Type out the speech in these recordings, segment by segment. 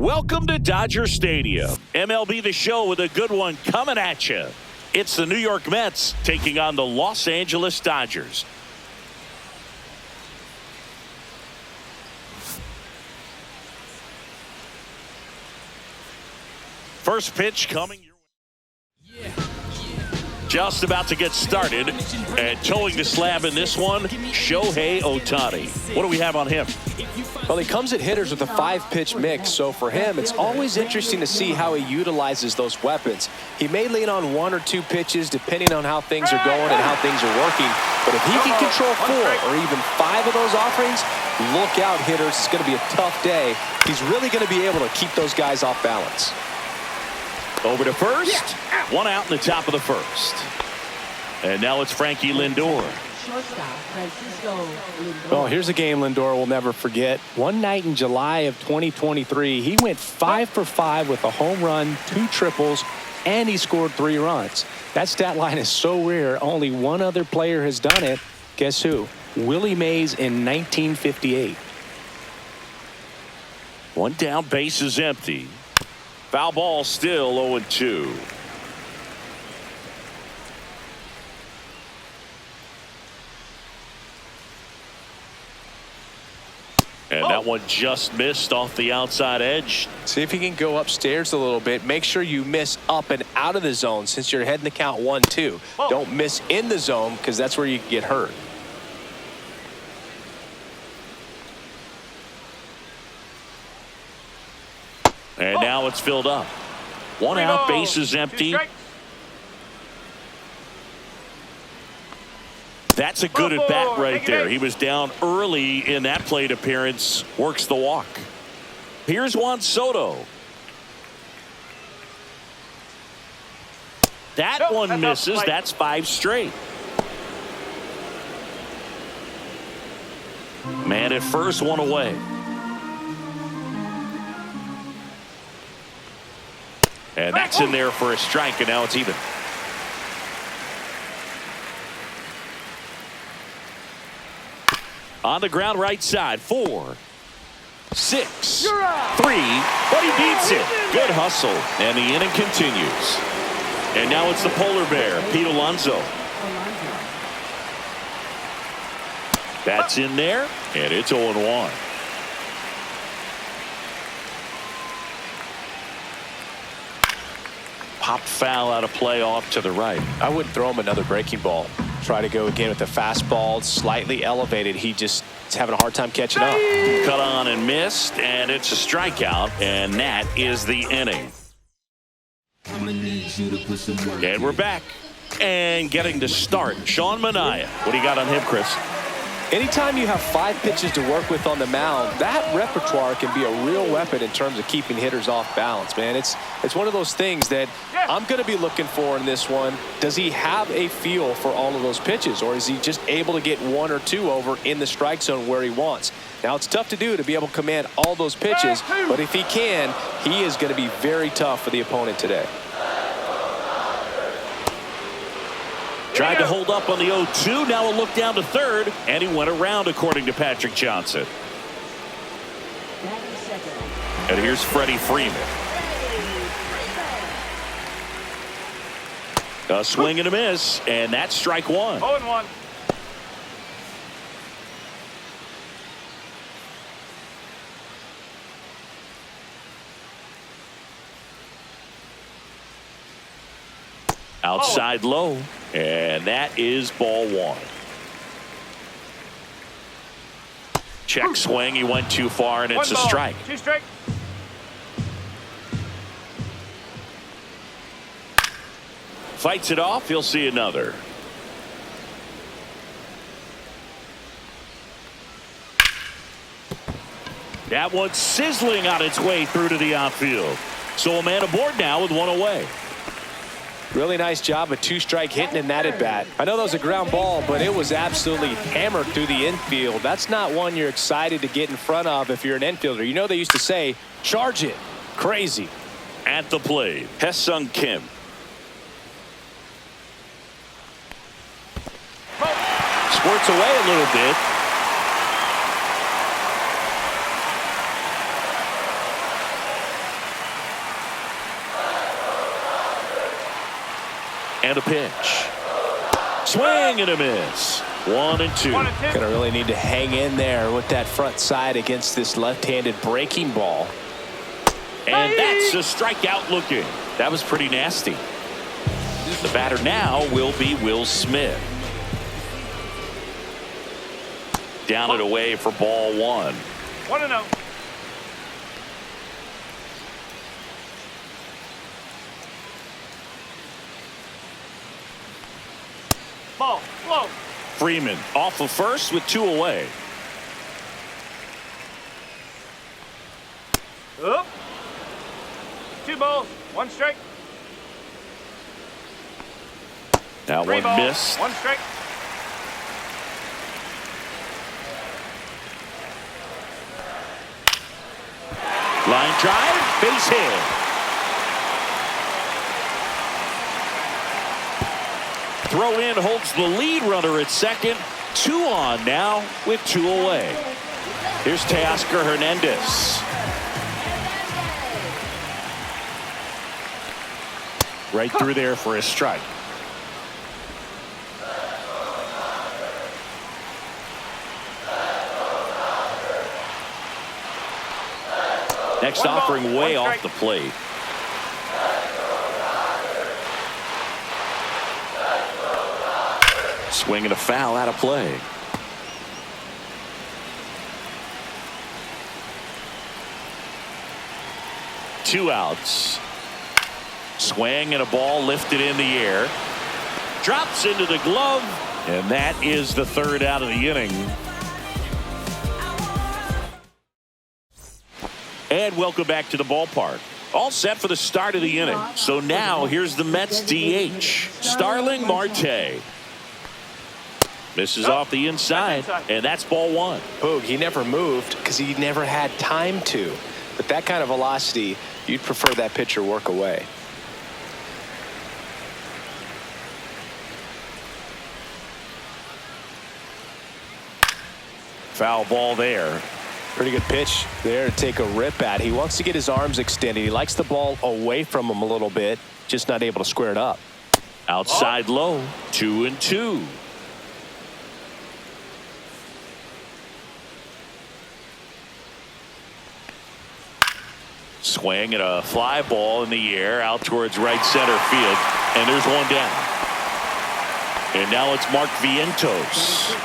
Welcome to Dodger Stadium. MLB The Show with a good one coming at you. It's the New York Mets taking on the Los Angeles Dodgers. First pitch coming your way. Just about to get started, and towing the slab in this one, Shohei Ohtani. What do we have on him? Well, he comes at hitters with a 5-pitch mix, so for him, it's always interesting to see how he utilizes those weapons. He may lean on 1 or 2 pitches depending on how things are going and how things are working, but if he can control 4 or even 5 of those offerings, look out, hitters. It's going to be a tough day. He's really going to be able to keep those guys off balance. Over to first. One out in the top of the first. And now it's Frankie Lindor. Well, here's a game Lindor will never forget. One night in July of 2023, he went 5 for 5 with a home run, 2 triples, and he scored 3 runs. That stat line is so rare. Only one other player has done it. Guess who? Willie Mays in 1958. One down, base is empty. Foul ball, still 0-2. And that one just missed off the outside edge. See if you can go upstairs a little bit. Make sure you miss up and out of the zone since you're heading the count 1-2. Don't miss in the zone because that's where you get hurt. And now it's filled up. One out, base is empty. That's a good at bat right there. He was down early in that plate appearance. Works the walk. Here's Juan Soto. That one misses. That's 5 straight. Man at first, one away. And that's in there for a strike, and now it's even. On the ground, right side, 4, 6, 3, but he beats it. Good hustle, and the inning continues. And now it's the polar bear, Pete Alonso. That's in there, and it's 0-1. Popped foul out of play off to the right. I wouldn't throw him another breaking ball. Try to go again with the fastball, slightly elevated. He just is having a hard time catching up. Cut on and missed, and it's a strikeout, and that is the inning. And we're back and getting to start. Sean Manaea. What do you got on him, Chris? Anytime you have 5 pitches to work with on the mound, that repertoire can be a real weapon in terms of keeping hitters off balance, man. It's one of those things that I'm going to be looking for in this one. Does he have a feel for all of those pitches, or is he just able to get 1 or 2 over in the strike zone where he wants? Now, it's tough to do to be able to command all those pitches, but if he can, he is going to be very tough for the opponent today. Tried to hold up on the 0-2. Now a look down to third, and he went around, according to Patrick Johnson. And here's Freddie Freeman. A swing and a miss, and that's strike 1. 0-1. Outside low, and that is ball 1. Check swing. He went too far, and it's a strike. 2 strike. Fights it off. He'll see another. That one's sizzling on its way through to the outfield. So a man aboard now with 1 away. Really nice job, a 2-strike hitting in that at bat. I know that was a ground ball, but it was absolutely hammered through the infield. That's not one you're excited to get in front of if you're an infielder. You know they used to say, charge it. Crazy. At the plate, Hye-Sung Kim. Squirts away a little bit. And a pitch. Swing and a miss. 1-2. Gonna really need to hang in there with that front side against this left-handed breaking ball. And that's a strikeout looking. That was pretty nasty. The batter now will be Will Smith. Down and away for ball one. 1-0. Ball, slow. Freeman off of first with 2 away. Up. 2 balls, 1 strike. That 3 one balls, missed. 1 strike. Line drive, base hit. Throw in holds the lead runner at second. 2 on now with 2 away. Here's Teoscar Hernandez. Right through there for a strike. Next offering way off the plate. Swing and a foul out of play. Two outs. Swing and a ball lifted in the air. Drops into the glove. And that is the 3rd out of the inning. And welcome back to the ballpark. All set for the start of the inning. So now here's the Mets DH, Starling Marte. Misses off the inside, and that's ball one. Boog, he never moved because he never had time to. But that kind of velocity, you'd prefer that pitcher work away. Foul ball there. Pretty good pitch there to take a rip at. He wants to get his arms extended. He likes the ball away from him a little bit, just not able to square it up. Outside low, 2-2. Swing and a fly ball in the air out towards right center field. And there's one down. And now it's Mark Vientos.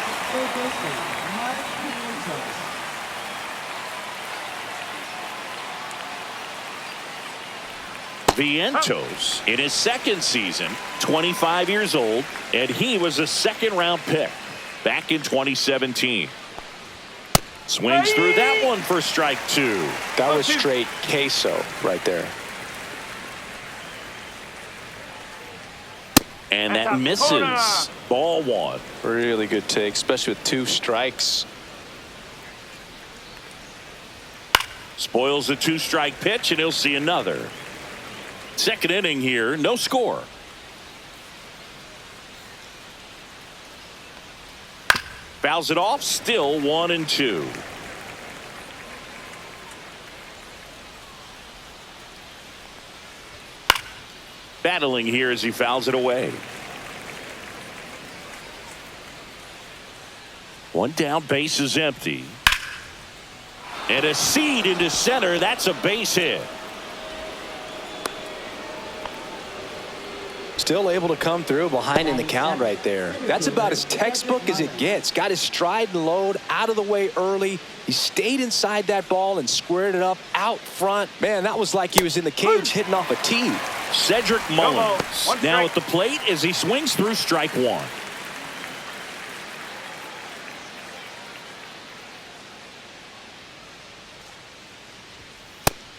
Vientos in his 2nd season, 25 years old, and he was a 2nd-round pick back in 2017. Swings through that one for strike 2. That was straight queso right there. And that misses. Ball one. Really good take, especially with 2 strikes. Spoils the 2-strike pitch, and he'll see another. 2nd inning here, no score. Fouls it off, still 1-2. Battling here as he fouls it away. One down, base is empty. And a seed into center, that's a base hit. Still able to come through behind in the count right there. That's about as textbook as it gets. Got his stride and load out of the way early. He stayed inside that ball and squared it up out front. Man, that was like he was in the cage hitting off a tee. Cedric Mullins now at the plate as he swings through strike 1.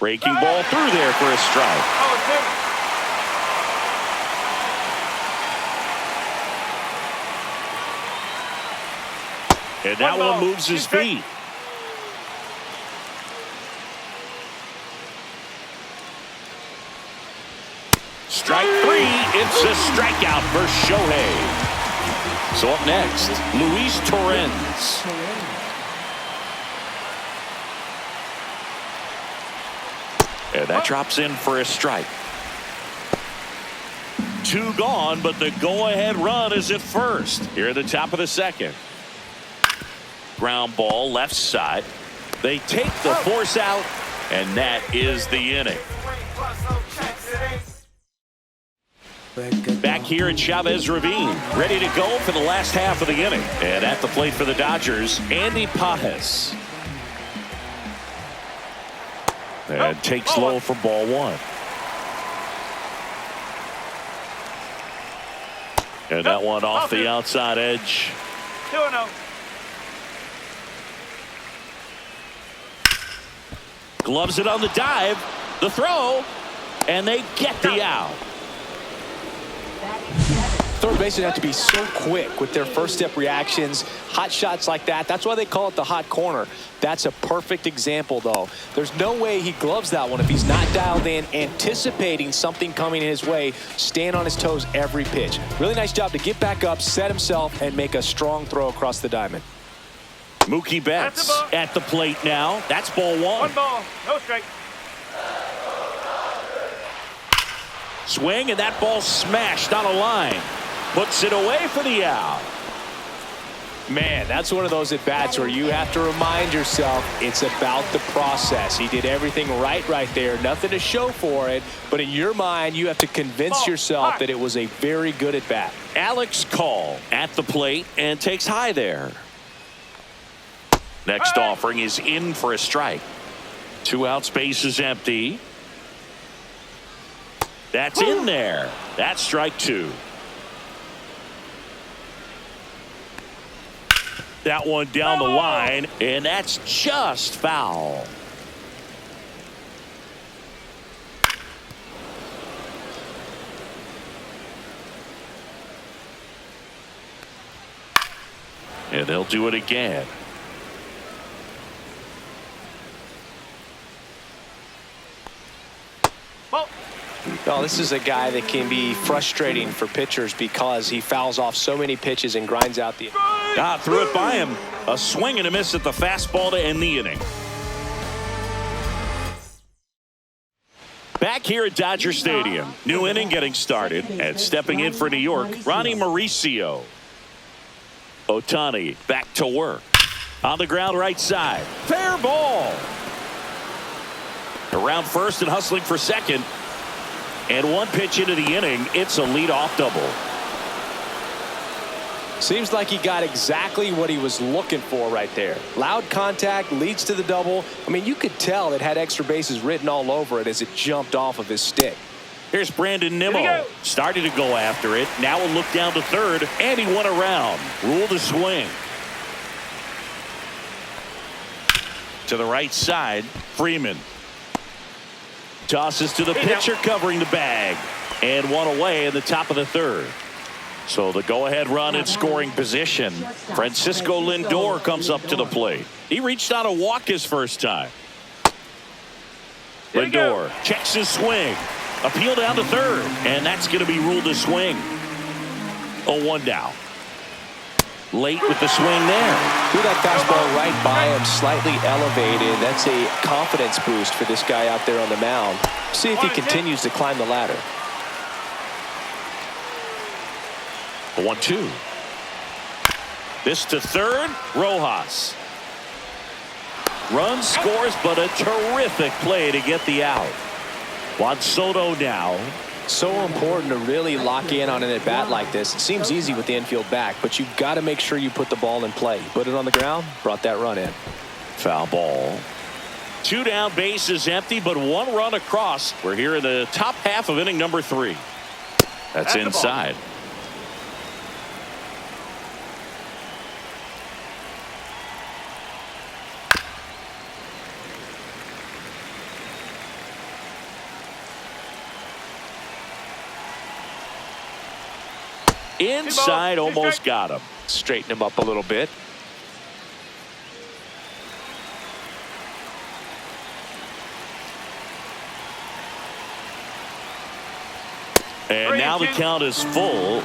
Breaking ball through there for a strike. And that one moves his feet. Strike 3. It's a strikeout for Shohei. So up next, Luis Torrens. And that drops in for a strike. 2 gone, but the go-ahead run is at first. Here at the top of the second. Ground ball left side. They take the force out, and that is the inning. Back here at Chavez Ravine, ready to go for the last half of the inning. And at the plate for the Dodgers, Andy Pajes. And takes low for ball 1. And that one off the outside edge. 2-0. Gloves it on the dive, the throw, and they get the out. Third basemen have to be so quick with their first step reactions. Hot shots like that, that's why they call it the hot corner. That's a perfect example, though. There's no way he gloves that one if he's not dialed in, anticipating something coming his way, staying on his toes every pitch. Really nice job to get back up, set himself, and make a strong throw across the diamond. Mookie Betts at the plate now. That's ball 1. 1 ball, no strike. Swing, and that ball smashed on a line. Puts it away for the out. Man, that's one of those at-bats where you have to remind yourself it's about the process. He did everything right there. Nothing to show for it. But in your mind, you have to convince yourself that it was a very good at-bat. Alex Call at the plate and takes high there. Next offering is in for a strike. 2 out, space is empty. That's in there. That's strike 2. That one down the line, and that's just foul. And they'll do it again. Oh, this is a guy that can be frustrating for pitchers because he fouls off so many pitches and grinds out the... Threw it by him. A swing and a miss at the fastball to end the inning. Back here at Dodger Stadium. New inning getting started. And stepping in for New York, Ronnie Mauricio. Ohtani back to work. On the ground right side. Fair ball. Around first and hustling for second. And 1 pitch into the inning, it's a leadoff double. Seems like he got exactly what he was looking for right there. Loud contact leads to the double. I mean, you could tell it had extra bases written all over it as it jumped off of his stick. Here's Brandon Nimmo. Started to go after it. Now a look down to third, and he went around. Ruled a swing. To the right side, Freeman. Tosses to the pitcher covering the bag. And 1 away in the top of the third. So the go-ahead run in scoring position. Francisco Lindor comes up to the plate. He reached out a walk his first time. Lindor checks his swing. Appeal down to third. And that's going to be ruled a swing. 0-1 down. Late with the swing there. Threw that fastball right by him, slightly elevated. That's a confidence boost for this guy out there on the mound. See if he continues to climb the ladder. 1-2. This to third, Rojas. Run scores, but a terrific play to get the out. Juan Soto now. So important to really lock in on an at-bat like this. It seems easy with the infield back, but you've got to make sure you put the ball in play. Put it on the ground, brought that run in. Foul ball. 2 down, bases empty, but 1 run across. We're here in the top half of inning number 3. That's inside. Inside, almost got him. Straighten him up a little bit. And now the count is full.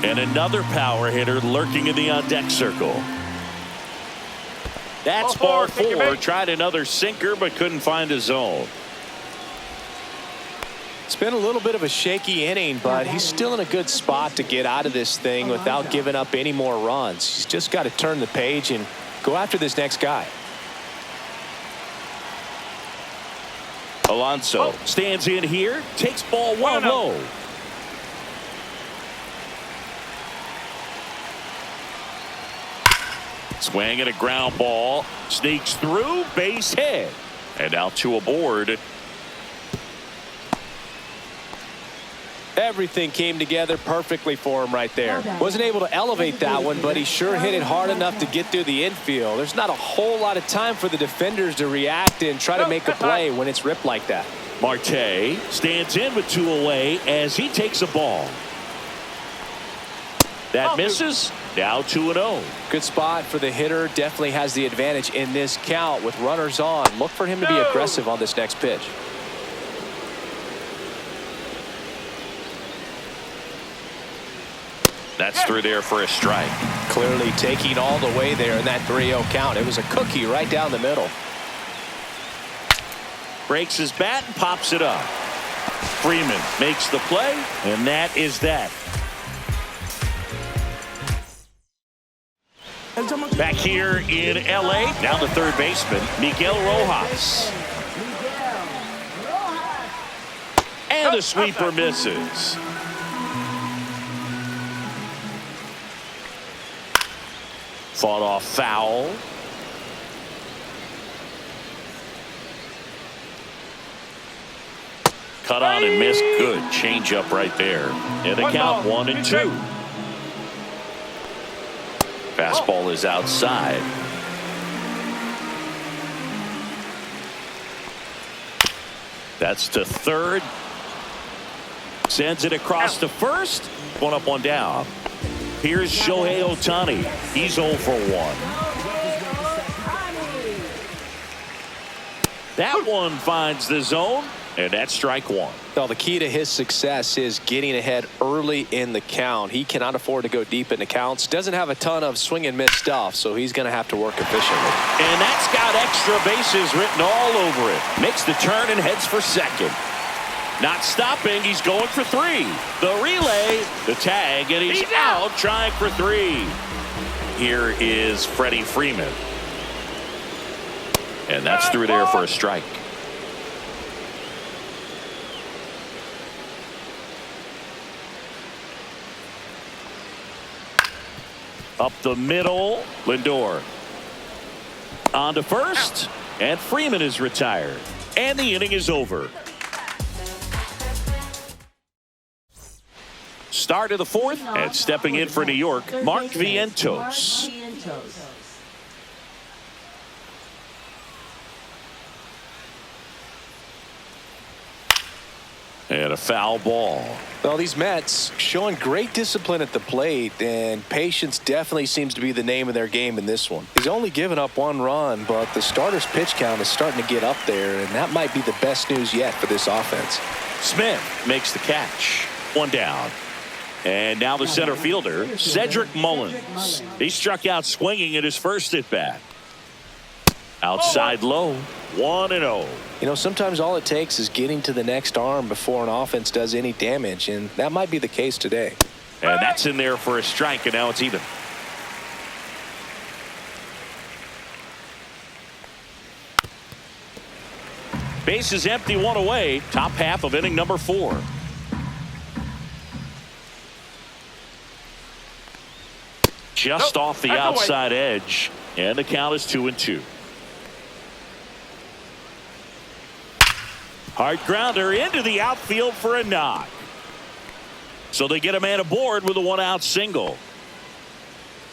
And another power hitter lurking in the on-deck circle. That's ball 4. Tried another sinker, but couldn't find his zone. It's been a little bit of a shaky inning, but he's still in a good spot to get out of this thing without giving up any more runs. He's just got to turn the page and go after this next guy. Alonso stands in here, takes ball one low. Swing and a ground ball, sneaks through, base hit, and now two aboard. Everything came together perfectly for him right there. Wasn't able to elevate that one, but he sure hit it hard enough to get through the infield. There's not a whole lot of time for the defenders to react and try to make a play when it's ripped like that. Marte stands in with two away as he takes a ball. That misses. Now 2-0. Good spot for the hitter. Definitely has the advantage in this count with runners on. Look for him to be aggressive on this next pitch. That's through there for a strike. Clearly taking all the way there in that 3-0 count. It was a cookie right down the middle. Breaks his bat and pops it up. Freeman makes the play, and that is that. Back here in L.A., now the third baseman, Miguel Rojas. And the sweeper misses. Fought off foul. Cut on and missed. Good changeup right there. And the count 1-2. Fastball is outside. That's to third. Sends it across to first. One up, one down. Here's Shohei Ohtani. He's 0 for 1. That one finds the zone, and that's strike one. Well, the key to his success is getting ahead early in the count. He cannot afford to go deep in the counts. Doesn't have a ton of swing and miss stuff, so he's going to have to work efficiently. And that's got extra bases written all over it. Makes the turn and heads for second. Not stopping, he's going for 3. The relay, the tag, and he's out trying for 3. Here is Freddie Freeman. And that's through there for a strike. Up the middle, Lindor. On to first, and Freeman is retired. And the inning is over. Start of the fourth, and stepping in for New York, Mark Vientos. And a foul ball. Well, these Mets showing great discipline at the plate, and patience definitely seems to be the name of their game in this one. He's only given up 1 run, but the starter's pitch count is starting to get up there, and that might be the best news yet for this offense. Smith makes the catch. 1 down. And now the center fielder, Cedric Mullins. He struck out swinging at his first at bat. Outside low, 1-0. You know, sometimes all it takes is getting to the next arm before an offense does any damage, and that might be the case today. And that's in there for a strike, and now it's even. Base is empty, 1 away. Top half of inning number 4. Just off the outside edge, and the count is 2-2. Hard grounder into the outfield for a knock. So they get a man aboard with a 1-out single.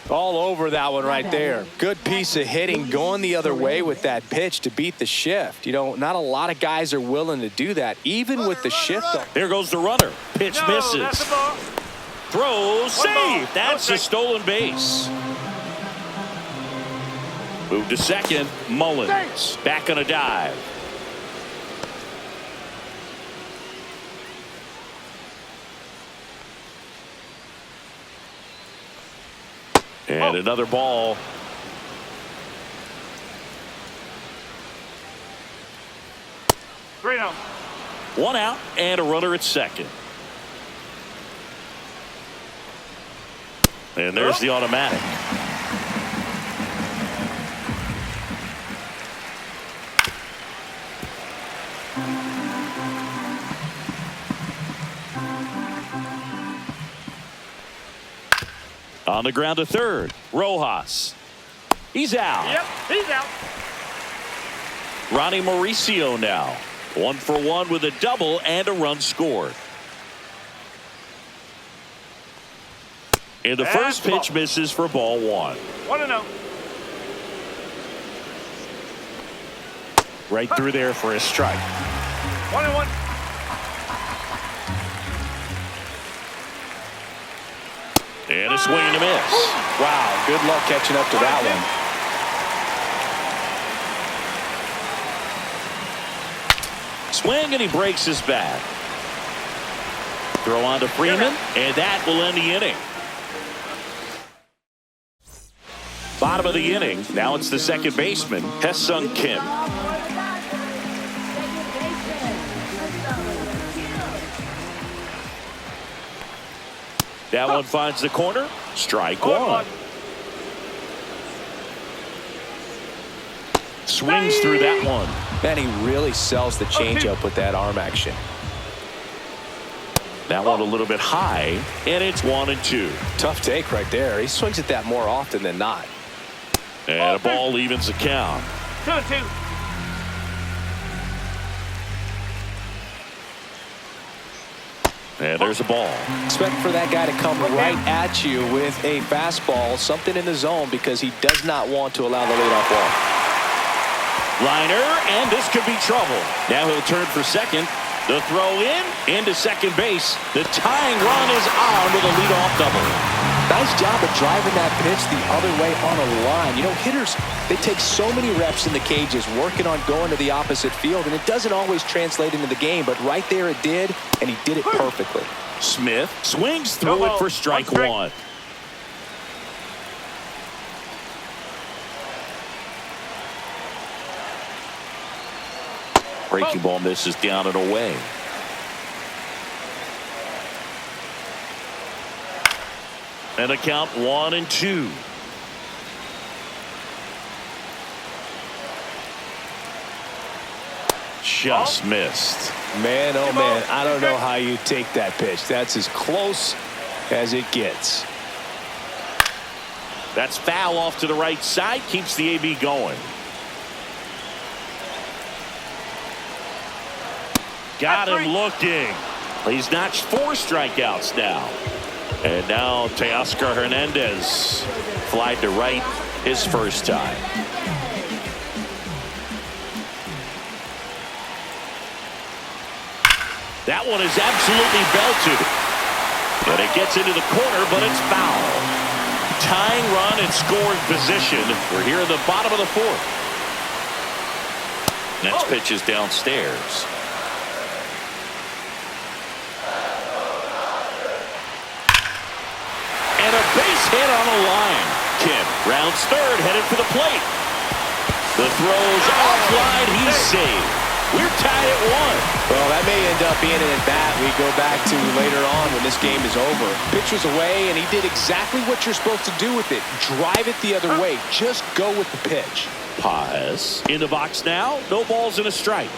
All over that one right there. Good piece of hitting going the other way with that pitch to beat the shift. You know, not a lot of guys are willing to do that, even with the shift. There goes the runner. Pitch misses. Throws, save. That's a stolen base. Move to second. Mullins back on a dive. And another ball. One out and a runner at second. And there's the automatic. On the ground to third. Rojas. He's out. Yep, he's out. Ronnie Mauricio now. 1 for 1 with a double and a run scored. And the first pitch misses for ball 1. 1-0. Right through there for a strike. 1-1. And a swing and a miss. Wow, good luck catching up to that one. Swing and he breaks his bat. Throw on to Freeman, and that will end the inning. Bottom of the inning. Now it's the second baseman, Hesung Kim. That one finds the corner. Strike one. Swings through that one. Man, he really sells the changeup with that arm action. That one a little bit high, and it's 1-2. Tough take right there. He swings at that more often than not. And a ball evens the count. 2-2. And there's a ball. Expect for that guy to come right at you with a fastball, something in the zone, because he does not want to allow the leadoff walk. Liner, and this could be trouble. Now he'll turn for second. The throw into second base. The tying run is on with a leadoff double. Nice job of driving that pitch the other way on a line. You know, hitters, they take so many reps in the cages working on going to the opposite field, and it doesn't always translate into the game, but right there it did, and he did it perfectly. Smith swings through it for strike one. Breaking ball misses down and away. And a count 1-2. Just missed. Man, oh man, I don't know how you take that pitch. That's as close as it gets. That's foul off to the right side. Keeps the AB going. Got him looking. He's notched 4 strikeouts now. And now Teoscar Hernandez flied to right his first time. That one is absolutely belted. And it gets into the corner, but it's foul. Tying run and scoring position. We're here in the bottom of the 4th. Next pitch is downstairs. And a base hit on the line. Kim rounds third, headed for the plate. The throw's offline. He's saved. We're tied at 1. Well, that may end up being an at-bat we go back to later on when this game is over. Pitch was away, and he did exactly what you're supposed to do with it. Drive it the other way. Just go with the pitch. Paz in the box now. No balls and a strike.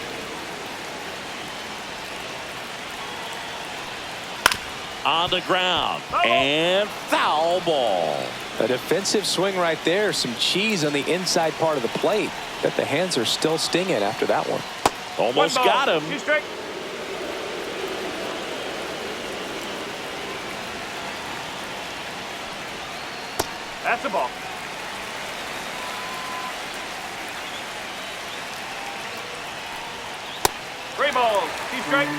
On the ground. And foul ball. A defensive swing right there. Some cheese on the inside part of the plate. Bet the hands are still stinging after that one. Almost got him. 2 strike. That's the ball. Three balls. 2 strike.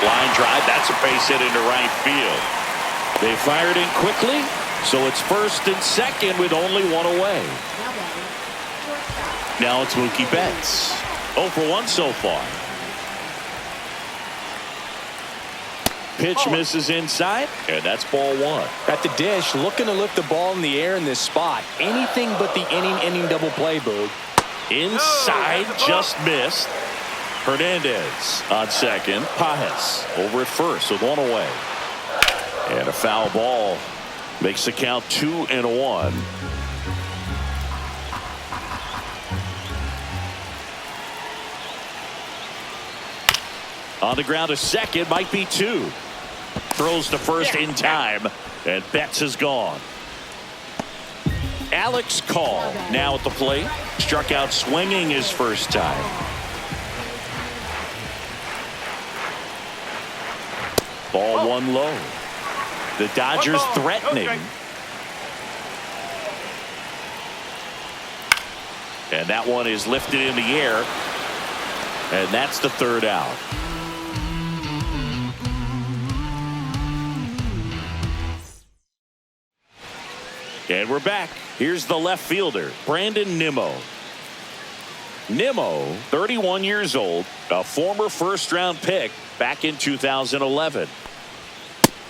Line drive. That's a base hit into right field. They fired in quickly, so it's first and second with only 1 away. Now it's Mookie Betts. 0 for 1 so far. pitch misses inside, and that's ball one. At the dish, looking to lift the ball in the air in this spot. Anything but the inning double play, Boog. Inside, just missed. Hernandez on second. Pajes over at first with one away. And a foul ball makes the count 2-1. On the ground to second, might be two. Throws to first in time, and Betts is gone. Alex Call now at the plate. Struck out swinging his first time. Ball one low. The Dodgers threatening. And that one is lifted in the air. And that's the third out. And we're back. Here's the left fielder, Brandon Nimmo. Nimmo, 31 years old, a former first-round pick back in 2011.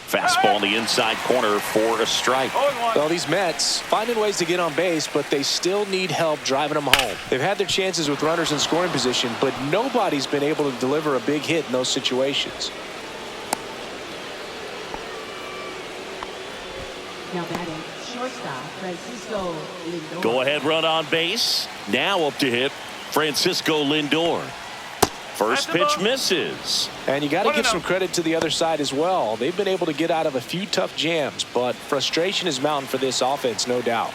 Fastball in the inside corner for a strike. Well, these Mets finding ways to get on base, but they still need help driving them home. They've had their chances with runners in scoring position, but nobody's been able to deliver a big hit in those situations. Now batting, shortstop Francisco Lindor. Go ahead run on base. Now up to hit Francisco Lindor. First pitch misses. And you got to give some credit to the other side as well. They've been able to get out of a few tough jams, but frustration is mounting for this offense, no doubt.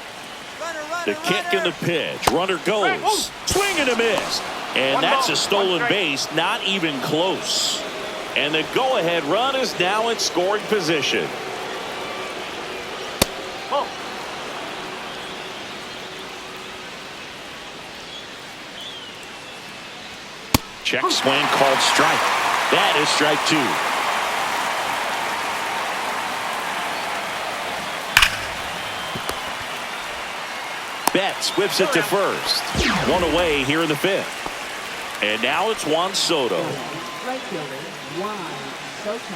The kick and the pitch. Runner goes. Swing and a miss. And that's a stolen base. Not even close. And the go-ahead run is now in scoring position. Check swing called strike. That is strike two. Betts whips it to first. One away here in the fifth. And now it's Juan Soto. Right fielder, Juan Soto.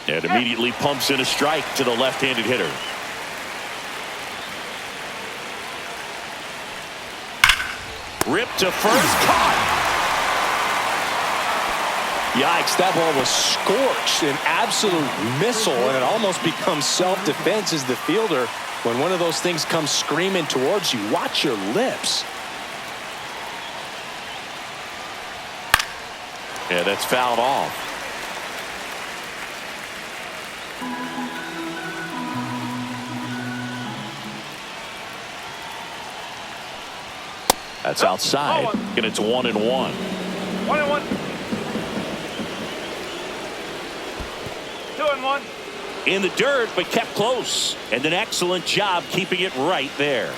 And immediately pumps in a strike to the left-handed hitter. Ripped to first. Caught. Yikes, that ball was scorched, an absolute missile, and it almost becomes self-defense as the fielder. When one of those things comes screaming towards you, watch your lips. Yeah, that's fouled off. That's outside, and it's 1-1. 1-1. 2-1. In the dirt, but kept close. And an excellent job keeping it right there.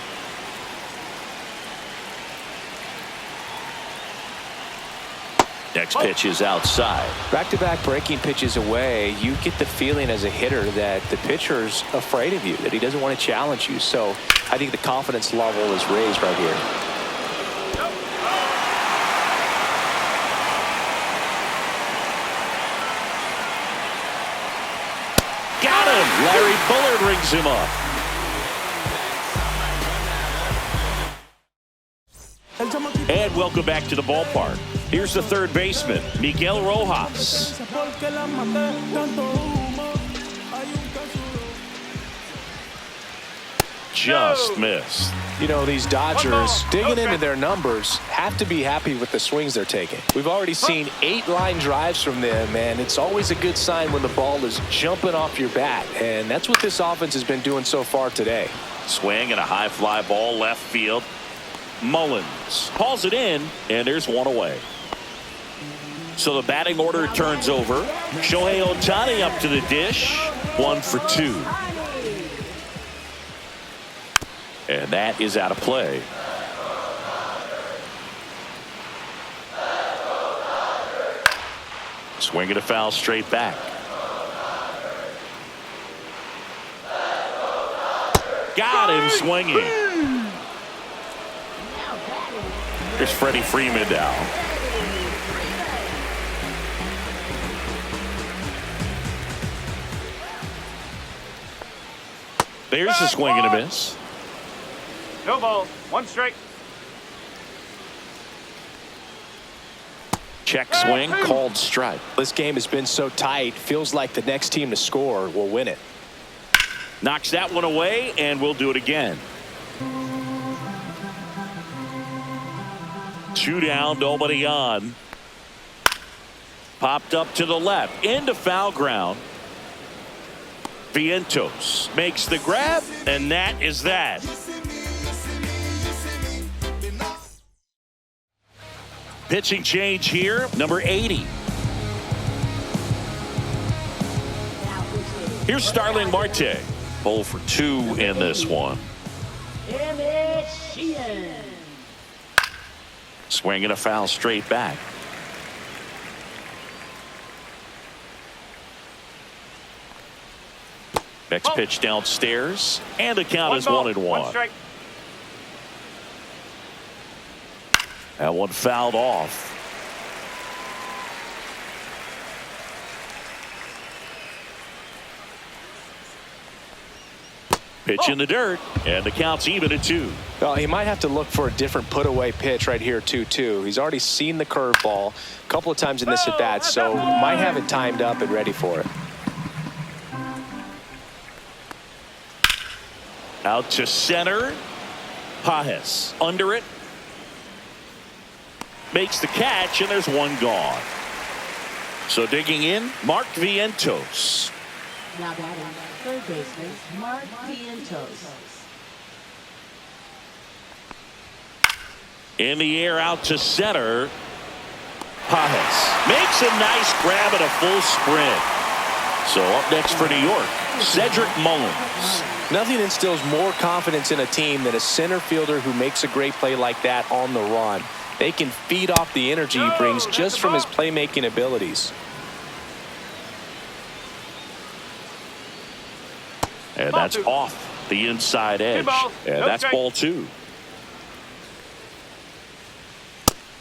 Next pitch is outside. Back-to-back breaking pitches away, you get the feeling as a hitter that the pitcher's afraid of you, that he doesn't want to challenge you. So I think the confidence level is raised right here. Got him! Larry Bullard rings him up. And welcome back to the ballpark. Here's the third baseman, Miguel Rojas. Just missed. You know, these Dodgers digging into their numbers have to be happy with the swings they're taking. We've already seen 8 line drives from them, and it's always a good sign when the ball is jumping off your bat, and that's what this offense has been doing so far today. Swing and a high fly ball left field. Mullins hauls it in, and there's one away. So the batting order turns over. Shohei Ohtani up to the dish. 1 for 2. And that is out of play. Swinging a foul straight back. Got him swinging. Here's Freddie Freeman now. There's a swing and a miss. No balls. One strike. Check swing, called strike. This game has been so tight. Feels like the next team to score will win it. Knocks that one away, and we'll do it again. 2 down, nobody on. Popped up to the left, into foul ground. Vientos makes the grab, and that is that. Pitching change here, number 80. Here's Starling Marte. 0 for 2 in this one. Swing and a foul straight back. Next pitch downstairs, and the count is 1-1. One strike. That one fouled off. Pitch in the dirt, and the count's even at 2. Well, he might have to look for a different put-away pitch right here, 2-2. He's already seen the curveball a couple of times in this at-bat, so might have it timed up and ready for it. Out to center. Pajes under it. Makes the catch, and there's one gone. So digging in, Mark Vientos. Now batting third baseman Mark Vientos. In the air out to center. Pajes makes a nice grab at a full sprint. So up next for New York, Cedric Mullins. Nothing instills more confidence in a team than a center fielder who makes a great play like that on the run. They can feed off the energy he brings just from his playmaking abilities. And that's off the inside edge. And that's ball 2.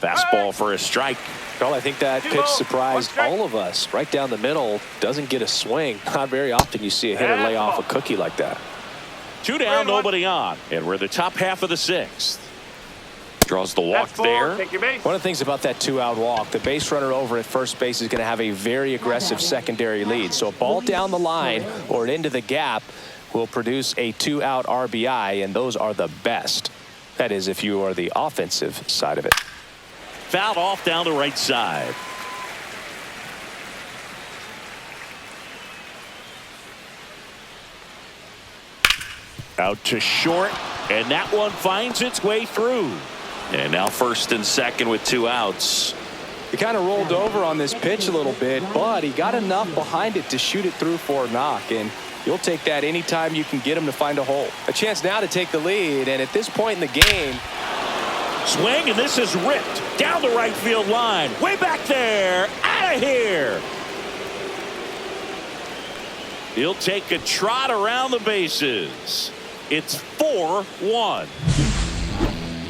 Fastball for a strike. Well, I think that pitch surprised all of us. Right down the middle, doesn't get a swing. Not very often you see a hitter lay off a cookie like that. 2 down, nobody on. And we're the top half of the 6th. Draws the walk there. One of the things about that 2-out walk, the base runner over at first base is going to have a very aggressive secondary lead. So a ball down the line or into the gap will produce a 2-out RBI, and those are the best. That is, if you are the offensive side of it. Fouled off down the right side. Out to short, and that one finds its way through. And now first and second with 2 outs. He kind of rolled over on this pitch a little bit, but he got enough behind it to shoot it through for a knock. And you'll take that anytime you can get him to find a hole. A chance now to take the lead, and at this point in the game. Swing, and this is ripped down the right field line. Way back there, out of here. He'll take a trot around the bases. It's 4-1.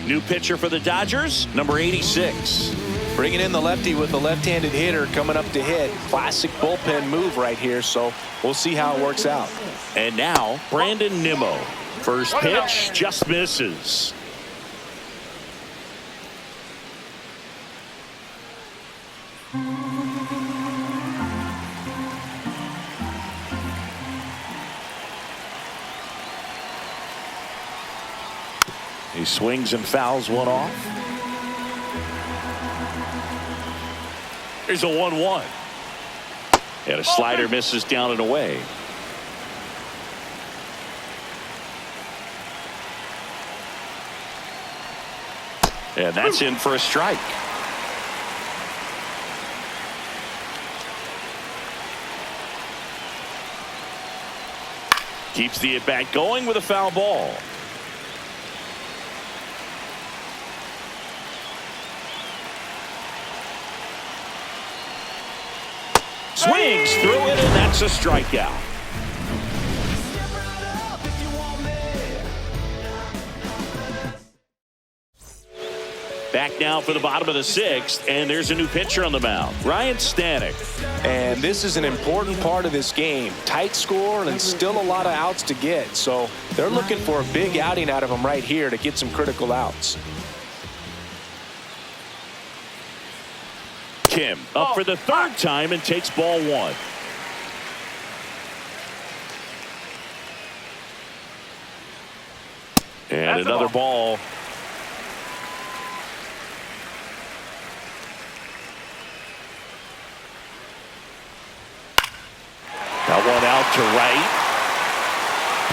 New pitcher for the Dodgers, number 86. Bringing in the lefty with a left-handed hitter coming up to hit. Classic bullpen move right here, so we'll see how it works out. And now, Brandon Nimmo. First pitch, just misses. He swings and fouls one off. There's a 1-1. And a slider misses down and away. And that's in for a strike. Keeps the at-bat going with a foul ball. Swings through it, and that's a strikeout. Back now for the bottom of the 6th, and there's a new pitcher on the mound, Ryan Stanek. And this is an important part of this game. Tight score and still a lot of outs to get. So they're looking for a big outing out of him right here to get some critical outs. Kim up for the 3rd time and takes ball 1. And another ball. That one out to right.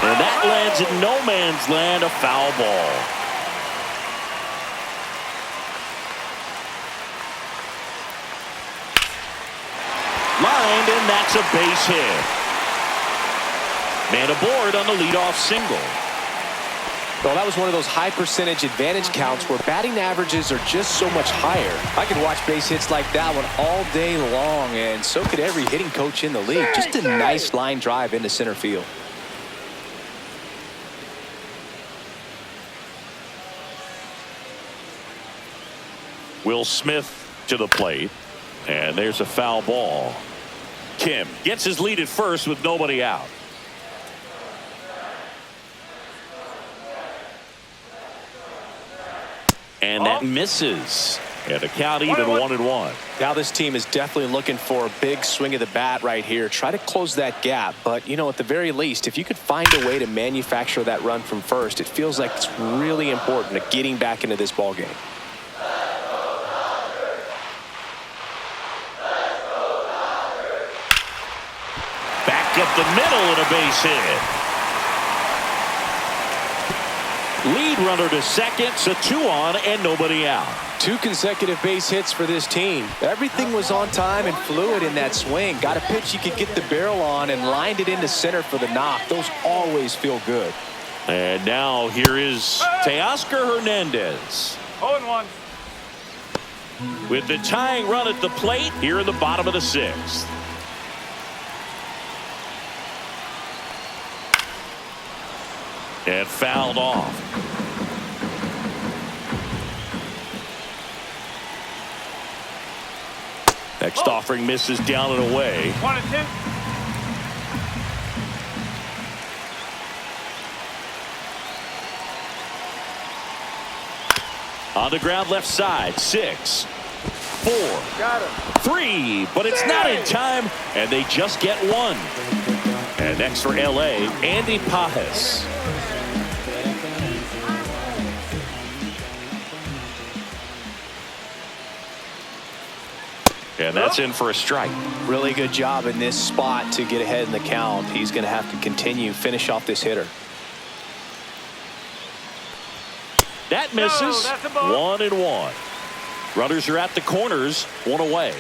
And that lands in no man's land, a foul ball. Lined, and that's a base hit. Man aboard on the leadoff single. Well, that was one of those high percentage advantage counts where batting averages are just so much higher. I could watch base hits like that one all day long, and so could every hitting coach in the league. Just a nice line drive into center field. Will Smith to the plate, and there's a foul ball. Kim gets his lead at first with nobody out. And that misses. And the count even 1-1. Now this team is definitely looking for a big swing of the bat right here. Try to close that gap. But, you know, at the very least, if you could find a way to manufacture that run from first, it feels like it's really important to getting back into this ball game. Back up the middle and a base hit. Lead runner to second, so 2 on and nobody out. 2 consecutive base hits for this team. Everything was on time and fluid in that swing. Got a pitch you could get the barrel on and lined it into center for the knock. Those always feel good. And now here is Teoscar Hernandez. 0-1. With the tying run at the plate here in the bottom of the 6th. And fouled off. Next offering misses down and away. 1-2. On the ground left side, 6, 4, Got him. 3, but it's not in time, and they just get 1. And next for LA, Andy Pajes. And that's in for a strike. Really good job in this spot to get ahead in the count. He's going to have to continue, finish off this hitter. That misses. No, that's a ball. 1-1. Runners are at the corners, 1 away.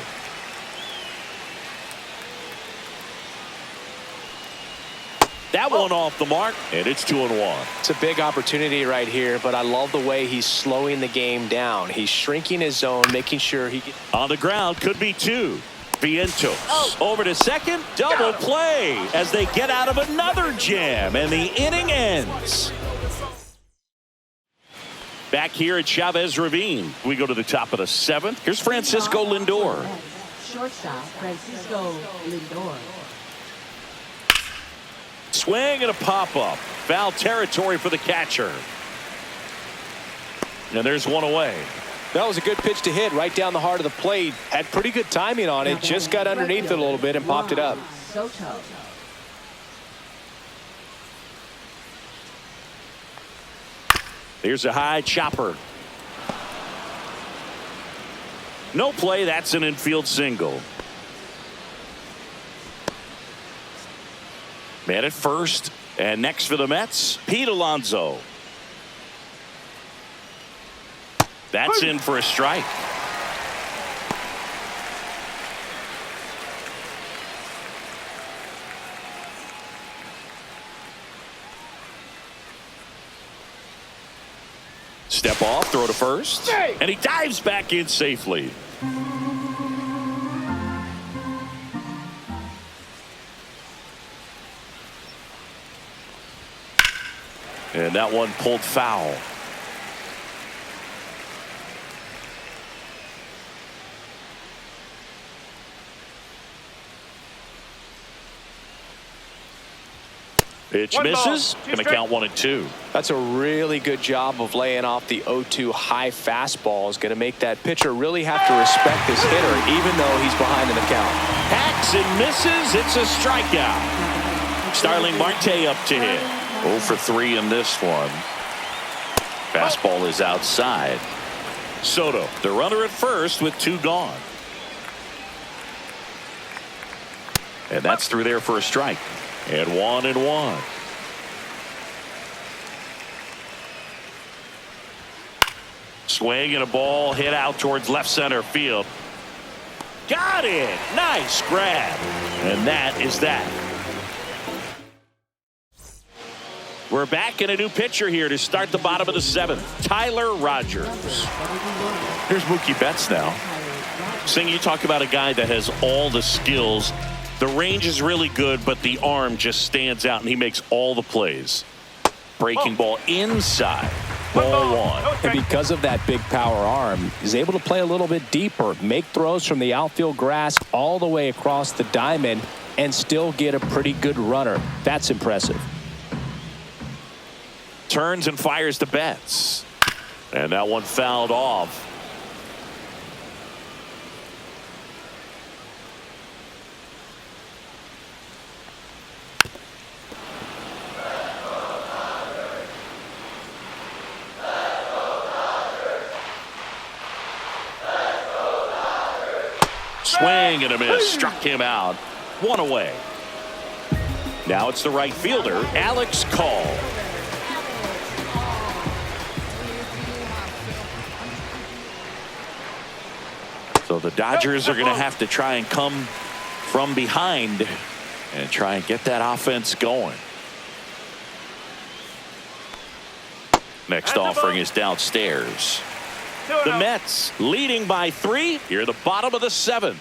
That one off the mark, and it's 2-1. It's a big opportunity right here, but I love the way he's slowing the game down. He's shrinking his zone, making sure he gets on the ground, could be 2. Vientos over to second, double play as they get out of another jam, and the inning ends. Back here at Chavez Ravine, we go to the top of the 7th. Here's Francisco Lindor. Shortstop Francisco Lindor. Swing and a pop-up. Foul territory for the catcher. And there's 1 away. That was a good pitch to hit right down the heart of the plate. Had pretty good timing on it. Just got underneath it a little bit and popped it up. Soto. Here's a high chopper. No play. That's an infield single. Man at first. And next for the Mets, Pete Alonso. That's in for a strike. Step off, throw to first, and he dives back in safely. And that one pulled foul. Pitch One ball, misses. two Going to strike. count 1-2. That's a really good job of laying off the 0-2 high fastball. Is going to make that pitcher really have to respect this hitter, even though he's behind in the count. Hacks and misses. It's a strikeout. Starling Marte up to hit. 0 for 3 in this one. Fastball is outside. Soto, the runner at first with 2 gone. And that's through there for a strike. And 1-1. Swing and a ball hit out towards left center field. Got it. Nice grab. And that is that. We're back in a new pitcher here to start the bottom of the 7th. Tyler Rogers. Here's Mookie Betts now. Sing, you talk about a guy that has all the skills. The range is really good, but the arm just stands out, and he makes all the plays. Breaking ball inside. Ball 1. And because of that big power arm, he's able to play a little bit deeper, make throws from the outfield grass all the way across the diamond, and still get a pretty good runner. That's impressive. Turns and fires to Betts. And that one fouled off. Swing and a miss. Struck him out. 1 away. Now it's the right fielder, Alex Call. So the Dodgers are going to have to try and come from behind and try and get that offense going. Next offering is downstairs. The Mets leading by 3 here at the bottom of the 7th.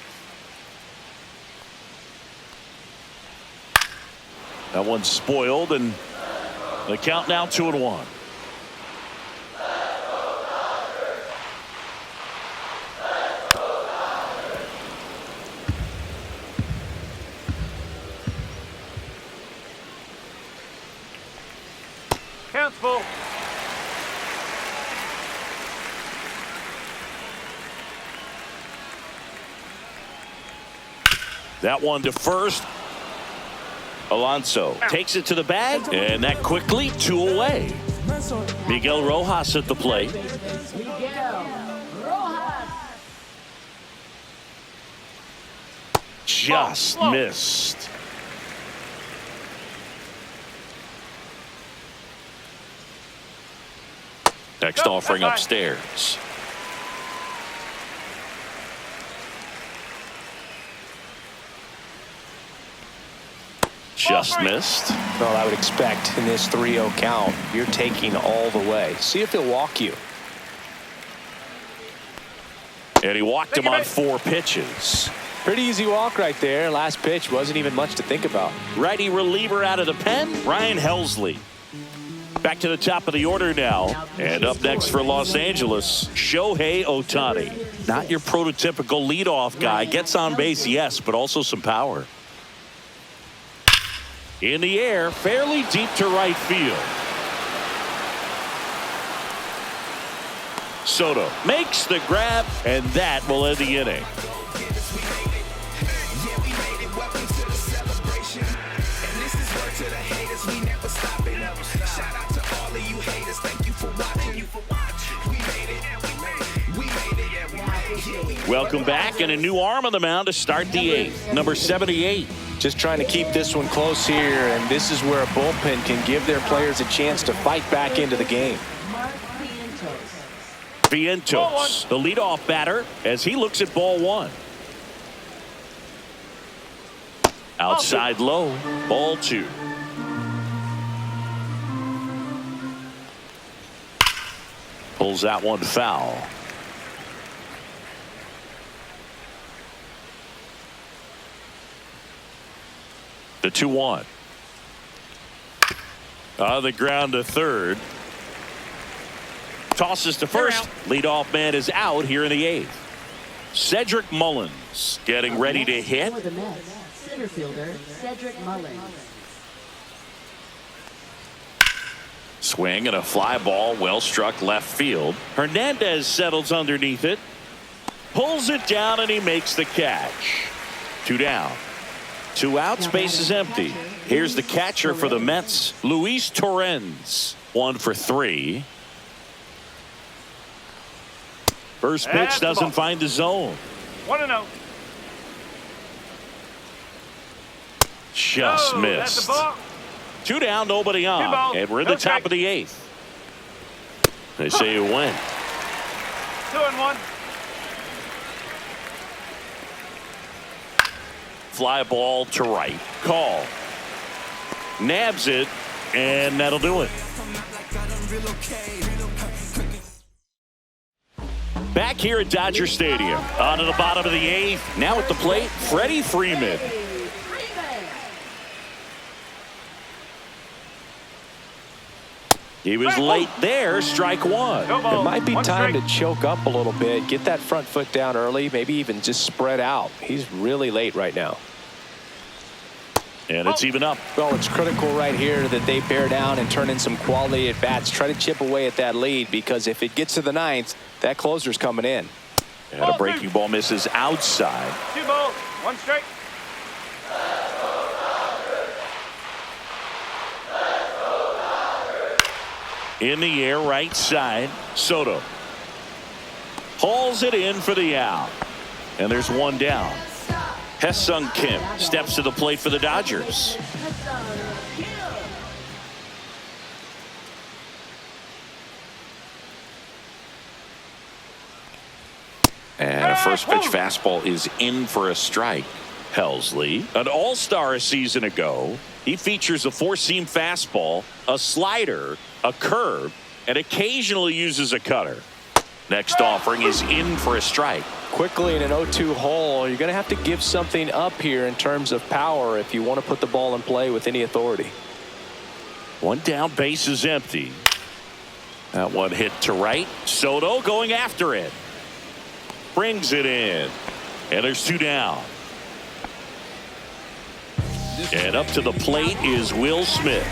That one's spoiled, and the count now 2-1. Count's full. That one to first. Alonso takes it to the bag, and that quickly 2 away. Miguel Rojas at the plate. Just missed. Next offering upstairs. Just missed. Well, I would expect in this 3-0 count, you're taking all the way. See if he'll walk you. And he walked him on 4 pitches. Pretty easy walk right there. Last pitch wasn't even much to think about. Righty reliever out of the pen, Ryan Helsley. Back to the top of the order now. And up next for Los Angeles, Shohei Ohtani. Not your prototypical leadoff guy. Gets on base, yes, but also some power. In the air, fairly deep to right field. Soto makes the grab, and that will end the inning. Welcome back, and a new arm on the mound to start the 8th. Number 78. Just trying to keep this one close here, and this is where a bullpen can give their players a chance to fight back into the game. Vientos, the leadoff batter, as he looks at ball 1. Outside low, ball 2. Pulls that one foul. The 2-1. On the ground to third. Tosses to first. Leadoff man is out here in the 8th. Cedric Mullins getting ready to hit. For the Mets, center fielder Cedric Mullins. Swing and a fly ball well struck left field. Hernandez settles underneath it. Pulls it down and he makes the catch. 2 down. 2 outs, base is empty. Here's the catcher for the Mets, Luis Torrens. 1 for 3. First pitch doesn't find the zone. 1-0. Just missed. 2 down, nobody on. And we're in the top of the 8th. They say you win. 2-1. Fly ball to right. Call. Nabs it, and that'll do it. Back here at Dodger Stadium. On to the bottom of the 8th. Now at the plate, Freddie Freeman. He was late there, strike 1. It might be time to choke up a little bit, get that front foot down early, maybe even just spread out. He's really late right now. And it's even up. Well, it's critical right here that they bear down and turn in some quality at bats. Try to chip away at that lead, because if it gets to the 9th, that closer's coming in. And a breaking ball misses outside. 2 balls, 1 strike. In the air, right side. Soto hauls it in for the out. And there's 1 down. Hesung Kim steps to the plate for the Dodgers. And a first pitch fastball is in for a strike. Helsley, an all-star a season ago. He features a 4-seam fastball, a slider, a curve, and occasionally uses a cutter. Next offering is in for a strike. Quickly in an 0-2 hole, you're going to have to give something up here in terms of power if you want to put the ball in play with any authority. 1 down, base is empty. That one hit to right. Soto going after it. Brings it in. And there's 2 down. And up to the plate is Will Smith.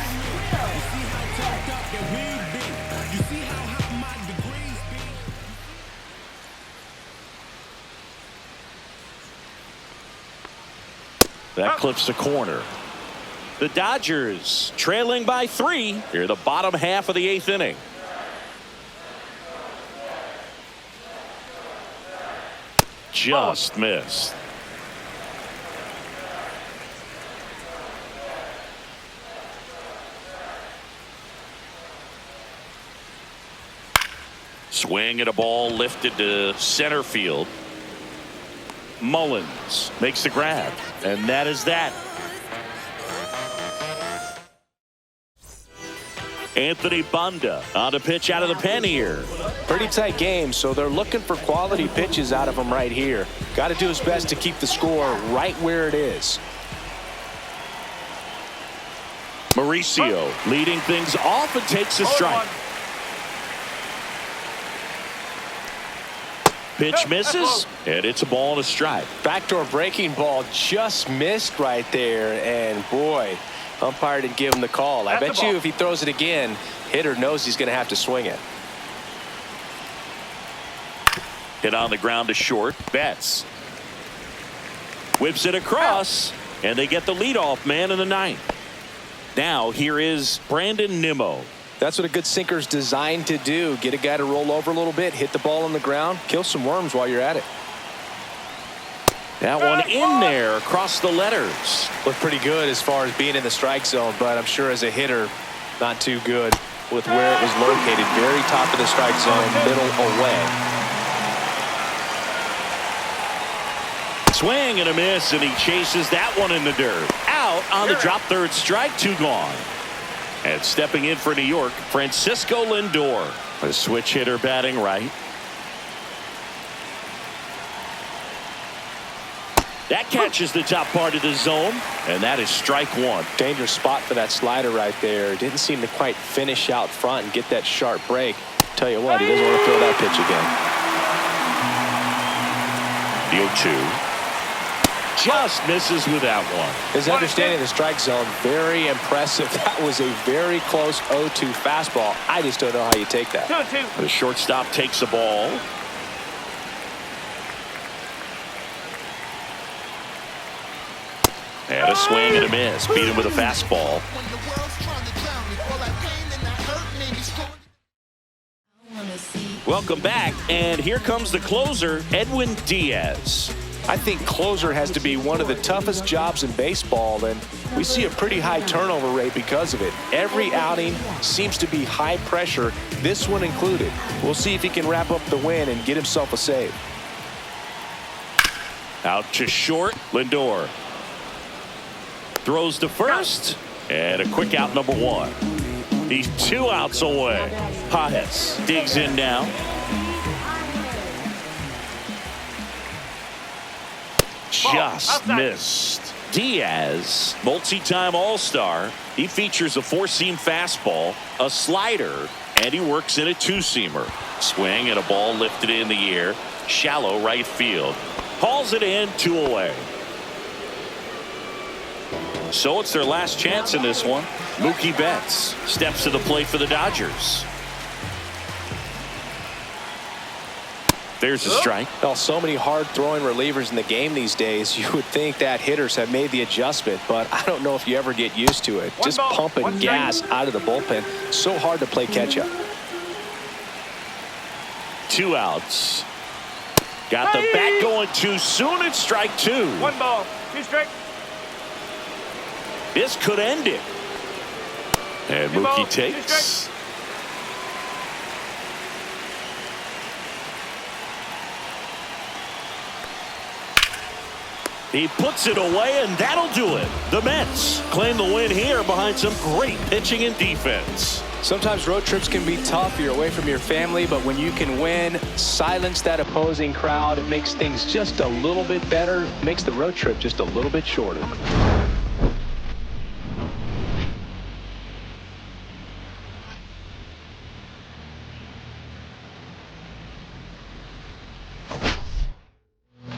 That clips the corner. The Dodgers trailing by 3 here, the bottom half of the 8th inning. Just missed. Swing at a ball lifted to center field. Mullins makes the grab, and that is that. Anthony Banda on a pitch out of the pen here. Pretty tight game, so they're looking for quality pitches out of him right here. Got to do his best to keep the score right where it is. Mauricio leading things off and takes a strike. Pitch misses, and it's a ball and a strike. Backdoor breaking ball just missed right there, and boy, umpire didn't give him the call. I bet you if he throws it again, hitter knows he's going to have to swing it. Hit on the ground to short. Betts whips it across, and they get the leadoff man in the 9th. Now here is Brandon Nimmo. That's what a good sinker's designed to do. Get a guy to roll over a little bit, hit the ball on the ground, kill some worms while you're at it. That one in there across the letters. Looked pretty good as far as being in the strike zone, but I'm sure as a hitter, not too good with where it was located. Very top of the strike zone, middle away. Swing and a miss, and he chases that one in the dirt. Out on the drop third strike, 2 gone. And stepping in for New York, Francisco Lindor. A switch hitter batting right. That catches the top part of the zone, and that is strike 1. Dangerous spot for that slider right there. Didn't seem to quite finish out front and get that sharp break. Tell you what, he doesn't want to throw that pitch again. The 0-2. Just misses with that one. His understanding of the strike zone, very impressive. That was a very close 0-2 fastball. I just don't know how you take that. 2-2. The shortstop takes the ball. And a swing and a miss. Beat him with a fastball. Welcome back, and here comes the closer, Edwin Diaz. I think closer has to be one of the toughest jobs in baseball, and we see a pretty high turnover rate because of it. Every outing seems to be high pressure, this one included. We'll see if he can wrap up the win and get himself a save. Out to short, Lindor. Throws to first, and a quick out, number one. He's 2 outs away. Pajes digs in now. Just missed. Diaz, multi-time All-Star. He features a 4-seam fastball, a slider, and he works in a 2-seamer. Swing and a ball lifted in the air. Shallow right field. Hauls it in, 2 away. So it's their last chance in this one. Mookie Betts steps to the plate for the Dodgers. There's a strike. Well, so many hard-throwing relievers in the game these days. You would think that hitters have made the adjustment, but I don't know if you ever get used to it. Just pumping gas out of the bullpen. So hard to play catch-up. 2 outs. Got the bat going too soon. It's strike 2. 1 ball, 2 strikes. This could end it. And Mookie takes. He puts it away, and that'll do it. The Mets claim the win here behind some great pitching and defense. Sometimes road trips can be tough. You're away from your family, but when you can win, silence that opposing crowd, it makes things just a little bit better, makes the road trip just a little bit shorter.